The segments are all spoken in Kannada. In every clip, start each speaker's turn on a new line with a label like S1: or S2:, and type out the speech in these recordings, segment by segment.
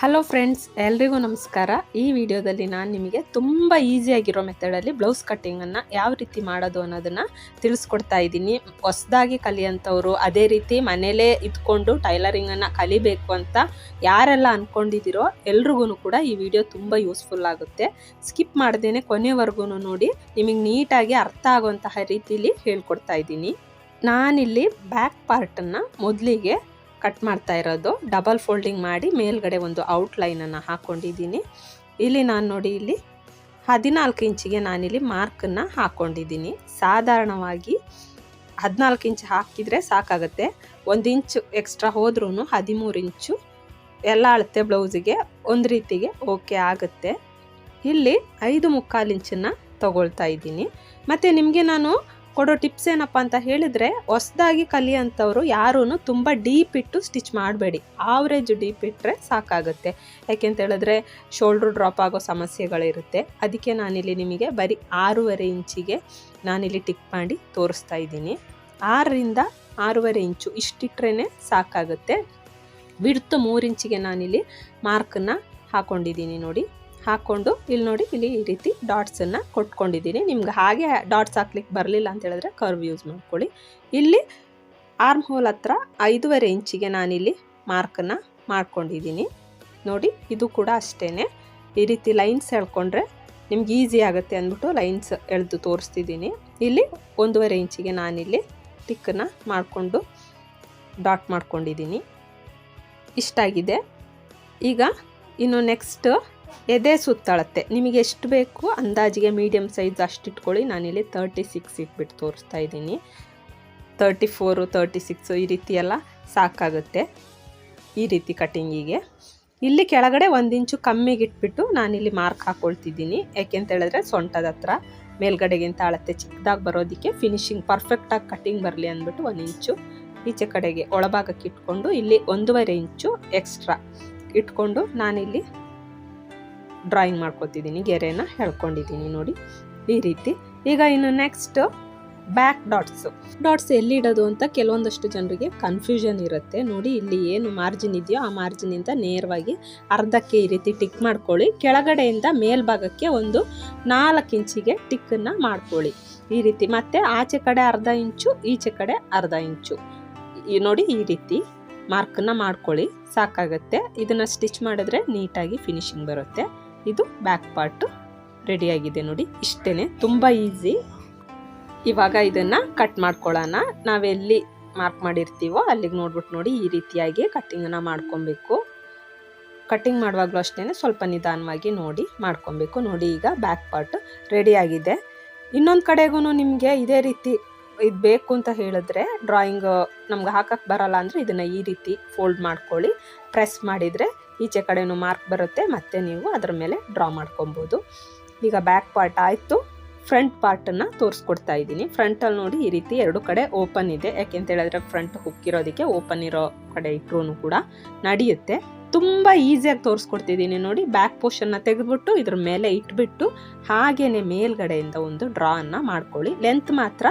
S1: ಹಲೋ ಫ್ರೆಂಡ್ಸ್, ಎಲ್ರಿಗೂ ನಮಸ್ಕಾರ. ಈ ವಿಡಿಯೋದಲ್ಲಿ ನಾನು ನಿಮಗೆ ತುಂಬ ಈಸಿಯಾಗಿರೋ ಮೆಥಡಲ್ಲಿ ಬ್ಲೌಸ್ ಕಟ್ಟಿಂಗನ್ನು ಯಾವ ರೀತಿ ಮಾಡೋದು ಅನ್ನೋದನ್ನು ತಿಳಿಸ್ಕೊಡ್ತಾ ಇದ್ದೀನಿ. ಹೊಸದಾಗಿ ಕಲಿಯೋಂಥವ್ರು, ಅದೇ ರೀತಿ ಮನೇಲೇ ಇದ್ಕೊಂಡು ಟೈಲರಿಂಗನ್ನು ಕಲಿಬೇಕು ಅಂತ ಯಾರೆಲ್ಲ ಅಂದ್ಕೊಂಡಿದ್ದೀರೋ ಎಲ್ರಿಗೂ ಕೂಡ ಈ ವಿಡಿಯೋ ತುಂಬ ಯೂಸ್ಫುಲ್ ಆಗುತ್ತೆ. ಸ್ಕಿಪ್ ಮಾಡ್ದೇನೆ ಕೊನೆವರೆಗೂ ನೋಡಿ, ನಿಮಗೆ ನೀಟಾಗಿ ಅರ್ಥ ಆಗುವಂತಹ ರೀತಿಯಲ್ಲಿ ಹೇಳ್ಕೊಡ್ತಾ ಇದ್ದೀನಿ. ನಾನಿಲ್ಲಿ ಬ್ಯಾಕ್ ಪಾರ್ಟನ್ನು ಮೊದಲಿಗೆ ಕಟ್ ಮಾಡ್ತಾ ಇರೋದು. ಡಬಲ್ ಫೋಲ್ಡಿಂಗ್ ಮಾಡಿ ಮೇಲ್ಗಡೆ ಒಂದು ಔಟ್ಲೈನನ್ನು ಹಾಕ್ಕೊಂಡಿದ್ದೀನಿ. ಇಲ್ಲಿ ನಾನು ನೋಡಿ, ಇಲ್ಲಿ 14 ಇಂಚಿಗೆ ನಾನಿಲ್ಲಿ ಮಾರ್ಕನ್ನು ಹಾಕ್ಕೊಂಡಿದ್ದೀನಿ. ಸಾಧಾರಣವಾಗಿ 14 ಇಂಚ್ ಹಾಕಿದರೆ ಸಾಕಾಗುತ್ತೆ. 1 ಇಂಚು ಎಕ್ಸ್ಟ್ರಾ ಹೋದ್ರೂ 13 ಇಂಚು ಎಲ್ಲ ಅಳತೆ ಬ್ಲೌಸಿಗೆ ಒಂದು ರೀತಿಗೆ ಓಕೆ ಆಗುತ್ತೆ. ಇಲ್ಲಿ 5/4 ಇಂಚನ್ನು ತಗೊಳ್ತಾ ಇದ್ದೀನಿ. ಮತ್ತು ನಿಮಗೆ ನಾನು ಕೊಡೋ ಟಿಪ್ಸ್ ಏನಪ್ಪ ಅಂತ ಹೇಳಿದರೆ, ಹೊಸದಾಗಿ ಕಲಿಯೋಂಥವ್ರು ಯಾರೂ ತುಂಬ ಡೀಪ್ ಇಟ್ಟು ಸ್ಟಿಚ್ ಮಾಡಬೇಡಿ. ಆವ್ರೇಜ್ ಡೀಪ್ ಇಟ್ಟರೆ ಸಾಕಾಗುತ್ತೆ. ಯಾಕೆಂತ ಹೇಳಿದ್ರೆ ಶೋಲ್ಡ್ರ್ ಡ್ರಾಪ್ ಆಗೋ ಸಮಸ್ಯೆಗಳಿರುತ್ತೆ. ಅದಕ್ಕೆ ನಾನಿಲ್ಲಿ ನಿಮಗೆ ಬರೀ 6.5 ಇಂಚಿಗೆ ನಾನಿಲ್ಲಿ ಟಿಕ್ ಮಾಡಿ ತೋರಿಸ್ತಾ ಇದ್ದೀನಿ. 6ರಿಂದ 6.5 ಇಂಚು ಇಷ್ಟಿಟ್ರೇ ಸಾಕಾಗುತ್ತೆ. ವಿಡ್ತ್ 3 ಇಂಚಿಗೆ ನಾನಿಲ್ಲಿ ಮಾರ್ಕನ್ನು ಹಾಕ್ಕೊಂಡಿದ್ದೀನಿ. ನೋಡಿ, ಹಾಕ್ಕೊಂಡು ಇಲ್ಲಿ ನೋಡಿ, ಇಲ್ಲಿ ಈ ರೀತಿ ಡಾಟ್ಸನ್ನು ಕೊಟ್ಕೊಂಡಿದ್ದೀನಿ. ನಿಮ್ಗೆ ಹಾಗೆ ಡಾಟ್ಸ್ ಹಾಕ್ಲಿಕ್ಕೆ ಬರಲಿಲ್ಲ ಅಂತ ಹೇಳಿದ್ರೆ ಕರ್ವ್ ಯೂಸ್ ಮಾಡ್ಕೊಳ್ಳಿ. ಇಲ್ಲಿ ಆರ್ಮ್ ಹೋಲ್ ಹತ್ರ 5.5 ಇಂಚಿಗೆ ನಾನಿಲ್ಲಿ ಮಾರ್ಕನ್ನು ಮಾಡ್ಕೊಂಡಿದ್ದೀನಿ. ನೋಡಿ, ಇದು ಕೂಡ ಅಷ್ಟೇ. ಈ ರೀತಿ ಲೈನ್ಸ್ ಎಳ್ಕೊಂಡ್ರೆ ನಿಮ್ಗೆ ಈಸಿ ಆಗುತ್ತೆ ಅಂದ್ಬಿಟ್ಟು ಲೈನ್ಸ್ ಎಳೆದು ತೋರಿಸ್ತಿದ್ದೀನಿ. ಇಲ್ಲಿ 1.5 ಇಂಚಿಗೆ ನಾನಿಲ್ಲಿ ಟಿಕ್ಕನ್ನು ಮಾಡಿಕೊಂಡು ಡಾಟ್ ಮಾಡ್ಕೊಂಡಿದ್ದೀನಿ. ಇಷ್ಟಾಗಿದೆ. ಈಗ ಇನ್ನು ನೆಕ್ಸ್ಟ್ ಎದೆ ಸುತ್ತಳತೆ ನಿಮಗೆ ಎಷ್ಟು ಬೇಕು ಅಂದಾಜಿಗೆ ಮೀಡಿಯಮ್ ಸೈಜ್ ಅಷ್ಟು ಇಟ್ಕೊಳ್ಳಿ. ನಾನಿಲ್ಲಿ 36 ಇಟ್ಬಿಟ್ಟು ತೋರಿಸ್ತಾ ಇದ್ದೀನಿ. 34, 36 ಈ ರೀತಿ ಎಲ್ಲ ಸಾಕಾಗುತ್ತೆ ಈ ರೀತಿ ಕಟ್ಟಿಂಗಿಗೆ. ಇಲ್ಲಿ ಕೆಳಗಡೆ 1 ಇಂಚು ಕಮ್ಮಿಗೆ ಇಟ್ಬಿಟ್ಟು ನಾನಿಲ್ಲಿ ಮಾರ್ಕ್ ಹಾಕ್ಕೊಳ್ತಿದ್ದೀನಿ. ಯಾಕೆಂತ ಹೇಳಿದ್ರೆ ಸೊಂಟದ ಹತ್ರ ಮೇಲ್ಗಡೆಗಿಂತ ಅಳತೆ ಚಿಕ್ಕದಾಗಿ ಬರೋದಕ್ಕೆ, ಫಿನಿಶಿಂಗ್ ಪರ್ಫೆಕ್ಟಾಗಿ ಕಟ್ಟಿಂಗ್ ಬರಲಿ ಅಂದ್ಬಿಟ್ಟು 1 ಇಂಚು ಈಚೆ ಕಡೆಗೆ ಒಳಭಾಗಕ್ಕೆ ಇಟ್ಕೊಂಡು ಇಲ್ಲಿ 1.5 ಇಂಚು ಎಕ್ಸ್ಟ್ರಾ ಇಟ್ಕೊಂಡು ನಾನಿಲ್ಲಿ ಡ್ರಾಯಿಂಗ್ ಮಾಡ್ಕೊತಿದ್ದೀನಿ. ಗೆರೆನ ಹೇಳ್ಕೊಂಡಿದ್ದೀನಿ ನೋಡಿ, ಈ ರೀತಿ. ಈಗ ಇನ್ನು ನೆಕ್ಸ್ಟ್ ಬ್ಯಾಕ್ ಡಾಟ್ಸ್ ಎಲ್ಲಿ ಇಡೋದು ಅಂತ ಕೆಲವೊಂದಷ್ಟು ಜನರಿಗೆ ಕನ್ಫ್ಯೂಷನ್ ಇರುತ್ತೆ. ನೋಡಿ, ಇಲ್ಲಿ ಏನು ಮಾರ್ಜಿನ್ ಇದೆಯೋ ಆ ಮಾರ್ಜಿನಿಂದ ನೇರವಾಗಿ ಅರ್ಧಕ್ಕೆ ಈ ರೀತಿ ಟಿಕ್ ಮಾಡ್ಕೊಳ್ಳಿ. ಕೆಳಗಡೆಯಿಂದ ಮೇಲ್ಭಾಗಕ್ಕೆ ಒಂದು 4 ಇಂಚಿಗೆ ಟಿಕ್ಕನ್ನು ಮಾಡ್ಕೊಳ್ಳಿ ಈ ರೀತಿ. ಮತ್ತು ಆಚೆ ಕಡೆ 1/2 ಇಂಚು, ಈಚೆ ಕಡೆ 1/2 ಇಂಚು ನೋಡಿ, ಈ ರೀತಿ ಮಾರ್ಕನ್ನು ಮಾಡ್ಕೊಳ್ಳಿ, ಸಾಕಾಗುತ್ತೆ. ಇದನ್ನು ಸ್ಟಿಚ್ ಮಾಡಿದ್ರೆ ನೀಟಾಗಿ ಫಿನಿಶಿಂಗ್ ಬರುತ್ತೆ. ಇದು ಬ್ಯಾಕ್ ಪಾರ್ಟ್ ರೆಡಿಯಾಗಿದೆ ನೋಡಿ, ಇಷ್ಟೇ, ತುಂಬ ಈಸಿ. ಇವಾಗ ಇದನ್ನು ಕಟ್ ಮಾಡ್ಕೊಳ್ಳೋಣ. ನಾವೆಲ್ಲಿ ಮಾರ್ಕ್ ಮಾಡಿರ್ತೀವೋ ಅಲ್ಲಿಗೆ ನೋಡ್ಬಿಟ್ಟು ನೋಡಿ, ಈ ರೀತಿಯಾಗಿ ಕಟ್ಟಿಂಗನ್ನು ಮಾಡ್ಕೊಬೇಕು. ಕಟ್ಟಿಂಗ್ ಮಾಡುವಾಗಲೂ ಅಷ್ಟೇ ಸ್ವಲ್ಪ ನಿಧಾನವಾಗಿ ನೋಡಿ ಮಾಡ್ಕೊಬೇಕು. ನೋಡಿ, ಈಗ ಬ್ಯಾಕ್ ಪಾರ್ಟ್ ರೆಡಿಯಾಗಿದೆ. ಇನ್ನೊಂದು ಕಡೆಗೂ ನಿಮಗೆ ಇದೇ ರೀತಿ ಇದು ಬೇಕು ಅಂತ ಹೇಳಿದ್ರೆ, ಡ್ರಾಯಿಂಗ್ ನಮ್ಗೆ ಹಾಕಕ್ಕೆ ಬರಲ್ಲ ಅಂದರೆ ಇದನ್ನು ಈ ರೀತಿ ಫೋಲ್ಡ್ ಮಾಡ್ಕೊಳ್ಳಿ. ಪ್ರೆಸ್ ಮಾಡಿದರೆ ಈಚೆ ಕಡೆನೂ ಮಾರ್ಕ್ ಬರುತ್ತೆ, ಮತ್ತು ನೀವು ಅದರ ಮೇಲೆ ಡ್ರಾ ಮಾಡ್ಕೊಬೋದು. ಈಗ ಬ್ಯಾಕ್ ಪಾರ್ಟ್ ಆಯಿತು. ಫ್ರಂಟ್ ಪಾರ್ಟನ್ನು ತೋರಿಸ್ಕೊಡ್ತಾ ಇದ್ದೀನಿ. ಫ್ರಂಟಲ್ಲಿ ನೋಡಿ, ಈ ರೀತಿ 2 ಕಡೆ ಓಪನ್ ಇದೆ. ಯಾಕೆಂತ ಹೇಳಿದ್ರೆ ಫ್ರಂಟ್ ಹುಕ್ಕಿರೋದಕ್ಕೆ ಓಪನ್ ಇರೋ ಕಡೆ ಇಟ್ಟರೂ ಕೂಡ ನಡೆಯುತ್ತೆ. ತುಂಬ ಈಸಿಯಾಗಿ ತೋರಿಸ್ಕೊಡ್ತಿದ್ದೀನಿ ನೋಡಿ. ಬ್ಯಾಕ್ ಪೋರ್ಷನ್ನ ತೆಗೆದುಬಿಟ್ಟು ಇದ್ರ ಮೇಲೆ ಇಟ್ಬಿಟ್ಟು ಹಾಗೇ ಮೇಲ್ಗಡೆಯಿಂದ ಒಂದು ಡ್ರಾವನ್ನು ಮಾಡ್ಕೊಳ್ಳಿ. ಲೆಂತ್ ಮಾತ್ರ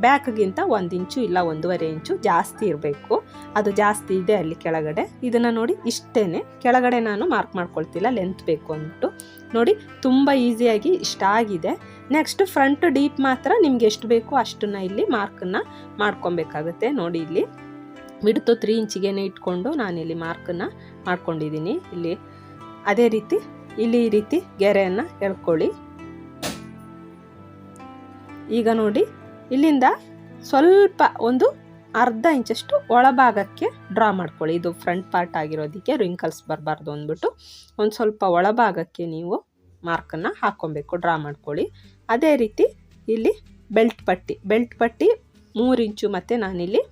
S1: ಬ್ಯಾಕ್ಗಿಂತ 1 ಇಂಚು ಇಲ್ಲ 1.5 ಇಂಚು ಜಾಸ್ತಿ ಇರಬೇಕು. ಅದು ಜಾಸ್ತಿ ಇದೆ ಅಲ್ಲಿ ಕೆಳಗಡೆ. ಇದನ್ನು ನೋಡಿ, ಇಷ್ಟೇ, ಕೆಳಗಡೆ ನಾನು ಮಾರ್ಕ್ ಮಾಡ್ಕೊಳ್ತಿಲ್ಲ, ಲೆಂತ್ ಬೇಕು ಅಂದ್ಬಿಟ್ಟು. ನೋಡಿ, ತುಂಬ ಈಸಿಯಾಗಿ ಇಷ್ಟ ಆಗಿದೆ. ನೆಕ್ಸ್ಟ್ ಫ್ರಂಟ್ ಡೀಪ್ ಮಾತ್ರ ನಿಮ್ಗೆ ಎಷ್ಟು ಬೇಕೋ ಅಷ್ಟನ್ನು ಇಲ್ಲಿ ಮಾರ್ಕನ್ನು ಮಾಡ್ಕೊಬೇಕಾಗುತ್ತೆ. ನೋಡಿ, ಇಲ್ಲಿ ವಿಡ್ತು 3 ಇಂಚಿಗೆ ಇಟ್ಕೊಂಡು ನಾನಿಲ್ಲಿ ಮಾರ್ಕನ್ನು ಮಾಡ್ಕೊಂಡಿದ್ದೀನಿ. ಇಲ್ಲಿ ಅದೇ ರೀತಿ ಇಲ್ಲಿ ಈ ರೀತಿ ಗೆರೆಯನ್ನು ಎಳ್ಕೊಳ್ಳಿ. ಈಗ ನೋಡಿ, ಇಲ್ಲಿಂದ ಸ್ವಲ್ಪ ಒಂದು 1/2 ಇಂಚಷ್ಟು ಒಳಭಾಗಕ್ಕೆ ಡ್ರಾ ಮಾಡ್ಕೊಳ್ಳಿ. ಇದು ಫ್ರಂಟ್ ಪಾರ್ಟ್ ಆಗಿರೋದಕ್ಕೆ ರಿಂಕಲ್ಸ್ ಬರಬಾರ್ದು ಅಂದ್ಬಿಟ್ಟು ಒಂದು ಸ್ವಲ್ಪ ಒಳಭಾಗಕ್ಕೆ ನೀವು ಮಾರ್ಕನ್ನು ಹಾಕ್ಕೊಬೇಕು, ಡ್ರಾ ಮಾಡ್ಕೊಳ್ಳಿ. ಅದೇ ರೀತಿ ಇಲ್ಲಿ ಬೆಲ್ಟ್ ಪಟ್ಟಿ 3 ಇಂಚು ಮತ್ತು ನಾನಿಲ್ಲಿ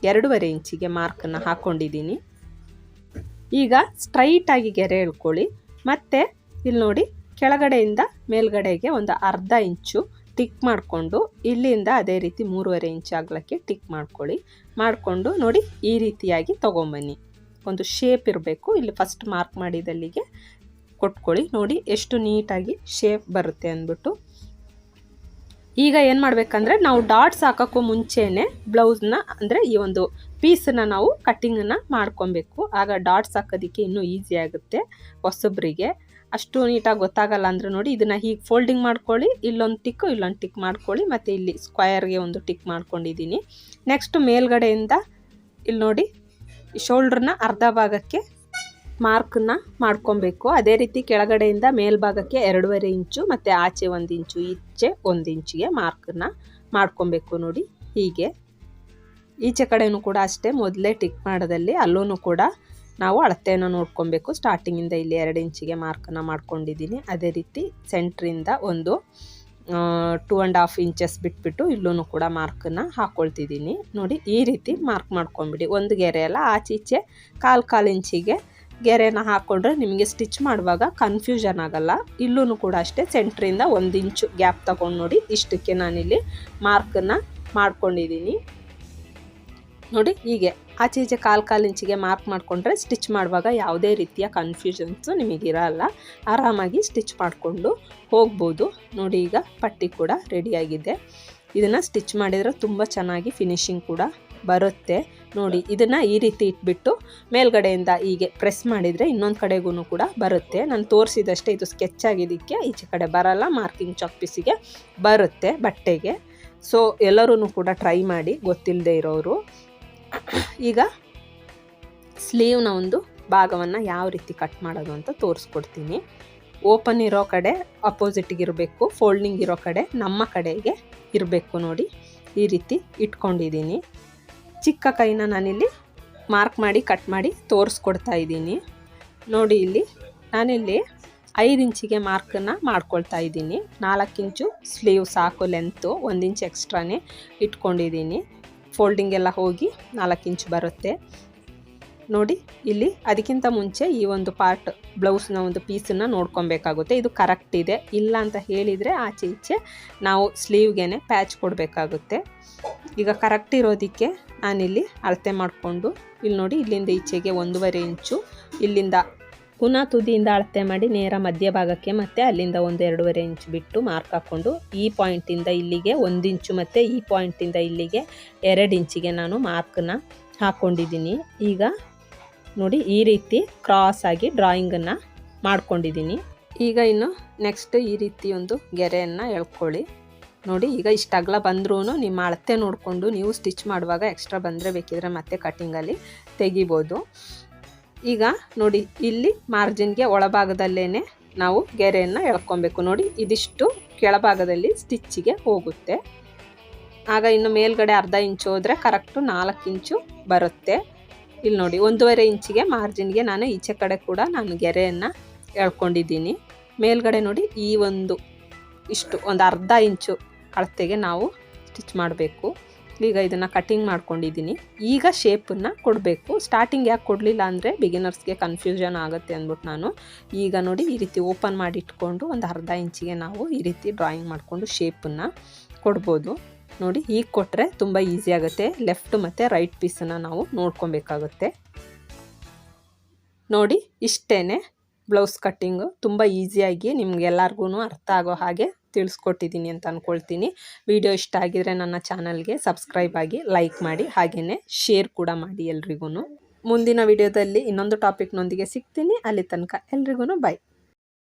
S1: 2.5 ಇಂಚಿಗೆ ಮಾರ್ಕನ್ನು ಹಾಕ್ಕೊಂಡಿದ್ದೀನಿ. ಈಗ ಸ್ಟ್ರೈಟಾಗಿ ಗೆರೆ ಎಳ್ಕೊಳ್ಳಿ. ಮತ್ತು ಇಲ್ಲಿ ನೋಡಿ, ಕೆಳಗಡೆಯಿಂದ ಮೇಲ್ಗಡೆಗೆ ಒಂದು 1/2 ಇಂಚು ಟಿಕ್ ಮಾಡಿಕೊಂಡು ಇಲ್ಲಿಂದ ಅದೇ ರೀತಿ 3.5 ಇಂಚು ಅಗಲಕ್ಕೆ ಟಿಕ್ ಮಾಡ್ಕೊಳ್ಳಿ. ಮಾಡಿಕೊಂಡು ನೋಡಿ, ಈ ರೀತಿಯಾಗಿ ತೊಗೊಂಬನ್ನಿ. ಒಂದು ಶೇಪ್ ಇರಬೇಕು. ಇಲ್ಲಿ ಫಸ್ಟ್ ಮಾರ್ಕ್ ಮಾಡಿದಲ್ಲಿಗೆ ಕೊಟ್ಕೊಳ್ಳಿ. ನೋಡಿ ಎಷ್ಟು ನೀಟಾಗಿ ಶೇಪ್ ಬರುತ್ತೆ ಅಂದ್ಬಿಟ್ಟು. ಈಗ ಏನು ಮಾಡಬೇಕಂದ್ರೆ ನಾವು ಡಾಟ್ಸ್ ಹಾಕೋಕ್ಕೂ ಮುಂಚೆನೇ ಬ್ಲೌಸ್ನ ಅಂದರೆ ಈ ಒಂದು ಪೀಸನ್ನು ನಾವು ಕಟ್ಟಿಂಗನ್ನು ಮಾಡ್ಕೊಬೇಕು. ಆಗ ಡಾಟ್ಸ್ ಹಾಕೋದಕ್ಕೆ ಇನ್ನೂ ಈಸಿ ಆಗುತ್ತೆ. ಹೊಸಬ್ರಿಗೆ ಅಷ್ಟು ನೀಟಾಗಿ ಗೊತ್ತಾಗಲ್ಲ ಅಂದರೆ ನೋಡಿ ಇದನ್ನು ಹೀಗೆ ಫೋಲ್ಡಿಂಗ್ ಮಾಡ್ಕೊಳ್ಳಿ, ಇಲ್ಲೊಂದು ಟಿಕ್ ಮಾಡ್ಕೊಳ್ಳಿ, ಮತ್ತು ಇಲ್ಲಿ ಸ್ಕ್ವಯರ್ಗೆ ಒಂದು ಟಿಕ್ ಮಾಡ್ಕೊಂಡಿದ್ದೀನಿ. ನೆಕ್ಸ್ಟ್ ಮೇಲ್ಗಡೆಯಿಂದ ಇಲ್ಲಿ ನೋಡಿ ಶೋಲ್ಡ್ರನ್ನ ಅರ್ಧ ಭಾಗಕ್ಕೆ ಮಾರ್ಕನ್ನ ಮಾಡ್ಕೊಬೇಕು. ಅದೇ ರೀತಿ ಕೆಳಗಡೆಯಿಂದ ಮೇಲ್ಭಾಗಕ್ಕೆ 2.5 ಇಂಚು ಮತ್ತು ಆಚೆ 1 ಇಂಚು, ಈಚೆ 1 ಇಂಚಿಗೆ ಮಾರ್ಕನ್ನ ಮಾಡ್ಕೊಬೇಕು. ನೋಡಿ ಹೀಗೆ ಈಚೆ ಕಡೆಯೂ ಕೂಡ ಅಷ್ಟೇ ಮೊದಲೇ ಟಿಕ್ ಮಾಡೋದಲ್ಲಿ ಅಲ್ಲೂ ಕೂಡ ನಾವು ಅಳತೆಯನ್ನು ನೋಡ್ಕೊಬೇಕು. ಸ್ಟಾರ್ಟಿಂಗಿಂದ ಇಲ್ಲಿ 2 ಇಂಚಿಗೆ ಮಾರ್ಕನ್ನು ಮಾಡ್ಕೊಂಡಿದ್ದೀನಿ. ಅದೇ ರೀತಿ ಸೆಂಟ್ರಿಂದ ಒಂದು 2.5 ಇಂಚಸ್ ಬಿಟ್ಬಿಟ್ಟು ಇಲ್ಲೂ ಕೂಡ ಮಾರ್ಕನ್ನು ಹಾಕ್ಕೊಳ್ತಿದ್ದೀನಿ. ನೋಡಿ ಈ ರೀತಿ ಮಾರ್ಕ್ ಮಾಡ್ಕೊಂಬಿಡಿ. ಒಂದು ಗೆರೆ ಅಲ್ಲ, ಆಚೆ ಈಚೆ 1/4 ಇಂಚಿಗೆ ಗೆರೆನ ಹಾಕ್ಕೊಂಡ್ರೆ ನಿಮಗೆ ಸ್ಟಿಚ್ ಮಾಡುವಾಗ ಕನ್ಫ್ಯೂಷನ್ ಆಗಲ್ಲ. ಇಲ್ಲೂ ಕೂಡ ಅಷ್ಟೇ ಸೆಂಟ್ರಿಂದ 1 ಇಂಚು ಗ್ಯಾಪ್ ತಗೊಂಡು ನೋಡಿ ಇಷ್ಟಕ್ಕೆ ನಾನಿಲ್ಲಿ ಮಾರ್ಕನ್ನು ಮಾಡ್ಕೊಂಡಿದ್ದೀನಿ. ನೋಡಿ ಹೀಗೆ ಆಚೆ ಈಚೆ 1/4 ಇಂಚಿಗೆ ಮಾರ್ಕ್ ಮಾಡಿಕೊಂಡ್ರೆ ಸ್ಟಿಚ್ ಮಾಡುವಾಗ ಯಾವುದೇ ರೀತಿಯ ಕನ್ಫ್ಯೂಷನ್ಸು ನಿಮಗಿರಲ್ಲ. ಆರಾಮಾಗಿ ಸ್ಟಿಚ್ ಮಾಡಿಕೊಂಡು ಹೋಗ್ಬೋದು. ನೋಡಿ ಈಗ ಪಟ್ಟಿ ಕೂಡ ರೆಡಿಯಾಗಿದೆ. ಇದನ್ನು ಸ್ಟಿಚ್ ಮಾಡಿದರೆ ತುಂಬ ಚೆನ್ನಾಗಿ ಫಿನಿಶಿಂಗ್ ಕೂಡ ಬರುತ್ತೆ. ನೋಡಿ ಇದನ್ನು ಈ ರೀತಿ ಇಟ್ಬಿಟ್ಟು ಮೇಲ್ಗಡೆಯಿಂದ ಹೀಗೆ ಪ್ರೆಸ್ ಮಾಡಿದರೆ ಇನ್ನೊಂದು ಕಡೆಗೂ ಕೂಡ ಬರುತ್ತೆ. ನಾನು ತೋರಿಸಿದಷ್ಟೇ ಇದು ಸ್ಕೆಚ್ ಆಗಿದ್ದಕ್ಕೆ ಈಚೆ ಕಡೆ ಬರಲ್ಲ, ಮಾರ್ಕಿಂಗ್ ಚಾಕ್ ಪೀಸಿಗೆ ಬರುತ್ತೆ ಬಟ್ಟೆಗೆ. ಸೊ ಎಲ್ಲರೂ ಕೂಡ ಟ್ರೈ ಮಾಡಿ ಗೊತ್ತಿಲ್ಲದೆ ಇರೋರು. ಈಗ ಸ್ಲೀವ್ನ ಒಂದು ಭಾಗವನ್ನು ಯಾವ ರೀತಿ ಕಟ್ ಮಾಡೋದು ಅಂತ ತೋರಿಸ್ಕೊಡ್ತೀನಿ. ಓಪನ್ ಇರೋ ಕಡೆ ಅಪೋಸಿಟಿಗೆ ಇರಬೇಕು, ಫೋಲ್ಡಿಂಗ್ ಇರೋ ಕಡೆ ನಮ್ಮ ಕಡೆಗೆ ಇರಬೇಕು. ನೋಡಿ ಈ ರೀತಿ ಇಟ್ಕೊಂಡಿದ್ದೀನಿ. ಚಿಕ್ಕ ಕೈನ ನಾನಿಲ್ಲಿ ಮಾರ್ಕ್ ಮಾಡಿ ಕಟ್ ಮಾಡಿ ತೋರಿಸ್ಕೊಡ್ತಾ ಇದ್ದೀನಿ. ನೋಡಿ ಇಲ್ಲಿ ನಾನಿಲ್ಲಿ 5 ಇಂಚಿಗೆ ಮಾರ್ಕನ್ನು ಮಾಡ್ಕೊಳ್ತಾ ಇದ್ದೀನಿ. 4 ಇಂಚು ಸ್ಲೀವ್ ಸಾಕು, ಲೆಂತು 1 ಇಂಚ್ ಎಕ್ಸ್ಟ್ರಾನೇ ಇಟ್ಕೊಂಡಿದ್ದೀನಿ. ಫೋಲ್ಡಿಂಗ್ ಎಲ್ಲ ಹೋಗಿ 4 ಇಂಚು ಬರುತ್ತೆ. ನೋಡಿ ಇಲ್ಲಿ ಅದಕ್ಕಿಂತ ಮುಂಚೆ ಈ ಒಂದು ಪಾರ್ಟ್ ಬ್ಲೌಸ್ನ ಒಂದು ಪೀಸನ್ನು ನೋಡ್ಕೊಬೇಕಾಗುತ್ತೆ. ಇದು ಕರೆಕ್ಟ್ ಇದೆ ಇಲ್ಲ ಅಂತ ಹೇಳಿದರೆ ಆಚೆ ಈಚೆ ನಾವು ಸ್ಲೀವ್ಗೆ ಪ್ಯಾಚ್ ಕೊಡಬೇಕಾಗುತ್ತೆ. ಈಗ ಕರೆಕ್ಟ್ ಇರೋದಕ್ಕೆ ನಾನಿಲ್ಲಿ ಅಳತೆ ಮಾಡಿಕೊಂಡು ಇಲ್ಲಿ ನೋಡಿ ಇಲ್ಲಿಂದ ಈಚೆಗೆ 1.5 ಇಂಚು, ಇಲ್ಲಿಂದ ಪುನಃ ತುದಿಯಿಂದ ಅಳತೆ ಮಾಡಿ ನೇರ ಮಧ್ಯಭಾಗಕ್ಕೆ ಮತ್ತು ಅಲ್ಲಿಂದ 1-2.5 ಇಂಚು ಬಿಟ್ಟು ಮಾರ್ಕ್ ಹಾಕ್ಕೊಂಡು ಈ ಪಾಯಿಂಟಿಂದ ಇಲ್ಲಿಗೆ 1 ಇಂಚು ಮತ್ತು ಈ ಪಾಯಿಂಟಿಂದ ಇಲ್ಲಿಗೆ 2 ಇಂಚಿಗೆ ನಾನು ಮಾರ್ಕನ್ನು ಹಾಕ್ಕೊಂಡಿದ್ದೀನಿ. ಈಗ ನೋಡಿ ಈ ರೀತಿ ಕ್ರಾಸ್ ಆಗಿ ಡ್ರಾಯಿಂಗನ್ನು ಮಾಡ್ಕೊಂಡಿದ್ದೀನಿ. ಈಗ ಇನ್ನು ನೆಕ್ಸ್ಟ್ ಈ ರೀತಿ ಒಂದು ಗೆರೆಯನ್ನು ಎಳ್ಕೊಳ್ಳಿ. ನೋಡಿ ಈಗ ಇಷ್ಟು ಅಗಲ ಬಂದ್ರೂ ನಿಮ್ಮ ಅಳತೆ ನೋಡಿಕೊಂಡು ನೀವು ಸ್ಟಿಚ್ ಮಾಡುವಾಗ ಎಕ್ಸ್ಟ್ರಾ ಬಂದರೆ ಬೇಕಿದ್ರೆ ಮತ್ತೆ ಕಟ್ಟಿಂಗಲ್ಲಿ ತೆಗಿಬೋದು. ಈಗ ನೋಡಿ ಇಲ್ಲಿ ಮಾರ್ಜಿನ್ಗೆ ಒಳಭಾಗದಲ್ಲೇ ನಾವು ಗೆರೆಯನ್ನು ಎಳ್ಕೊಬೇಕು. ನೋಡಿ ಇದಿಷ್ಟು ಕೆಳಭಾಗದಲ್ಲಿ ಸ್ಟಿಚ್ಚಿಗೆ ಹೋಗುತ್ತೆ. ಆಗ ಇನ್ನು ಮೇಲ್ಗಡೆ ಅರ್ಧ ಇಂಚು ಹೋದರೆ ಕರೆಕ್ಟು 4 ಇಂಚು ಬರುತ್ತೆ. ಇಲ್ಲಿ ನೋಡಿ 1.5 ಇಂಚಿಗೆ ಮಾರ್ಜಿನ್ಗೆ ನಾನು ಈಚೆ ಕಡೆ ಕೂಡ ನಾನು ಗೆರೆಯನ್ನು ಎಳ್ಕೊಂಡಿದ್ದೀನಿ. ಮೇಲ್ಗಡೆ ನೋಡಿ ಈ ಒಂದು ಇಷ್ಟು ಒಂದು ಅರ್ಧ ಇಂಚು ಅಳತೆಗೆ ನಾವು ಸ್ಟಿಚ್ ಮಾಡಬೇಕು. ಈಗ ಇದನ್ನು ಕಟ್ಟಿಂಗ್ ಮಾಡ್ಕೊಂಡಿದ್ದೀನಿ. ಈಗ ಶೇಪನ್ನು ಕೊಡಬೇಕು. ಸ್ಟಾರ್ಟಿಂಗ್ ಯಾಕೆ ಕೊಡಲಿಲ್ಲ ಅಂದರೆ ಬಿಗಿನರ್ಸ್ಗೆ ಕನ್ಫ್ಯೂಷನ್ ಆಗುತ್ತೆ ಅಂದ್ಬಿಟ್ಟು ನಾನು ಈಗ ನೋಡಿ ಈ ರೀತಿ ಓಪನ್ ಮಾಡಿ ಇಟ್ಕೊಂಡು ಒಂದು ಅರ್ಧ ಇಂಚಿಗೆ ನಾವು ಈ ರೀತಿ ಡ್ರಾಯಿಂಗ್ ಮಾಡಿಕೊಂಡು ಶೇಪನ್ನು ಕೊಡ್ಬೋದು. ನೋಡಿ ಹೀಗೆ ಕೊಟ್ಟರೆ ತುಂಬ ಈಸಿ ಆಗುತ್ತೆ. ಲೆಫ್ಟ್ ಮತ್ತು ರೈಟ್ ಪೀಸನ್ನು ನಾವು ನೋಡ್ಕೊಬೇಕಾಗುತ್ತೆ. ನೋಡಿ ಇಷ್ಟೇ ಬ್ಲೌಸ್ ಕಟ್ಟಿಂಗು. ತುಂಬ ಈಸಿಯಾಗಿ ನಿಮ್ಗೆಲ್ಲರಿಗೂ ಅರ್ಥ ಆಗೋ ಹಾಗೆ ತಿಳಿಸ್ಕೊಟ್ಟಿದ್ದೀನಿ ಅಂತ ಅಂದ್ಕೊಳ್ತೀನಿ. ವಿಡಿಯೋ ಇಷ್ಟ ಆಗಿದರೆ ನನ್ನ ಚಾನಲ್ಗೆ ಸಬ್ಸ್ಕ್ರೈಬ್ ಆಗಿ, ಲೈಕ್ ಮಾಡಿ, ಹಾಗೆಯೇ ಶೇರ್ ಕೂಡ ಮಾಡಿ ಎಲ್ರಿಗೂ. ಮುಂದಿನ ವಿಡಿಯೋದಲ್ಲಿ ಇನ್ನೊಂದು ಟಾಪಿಕ್ನೊಂದಿಗೆ ಸಿಗ್ತೀನಿ. ಅಲ್ಲಿ ತನಕ ಎಲ್ರಿಗೂ ಬೈ.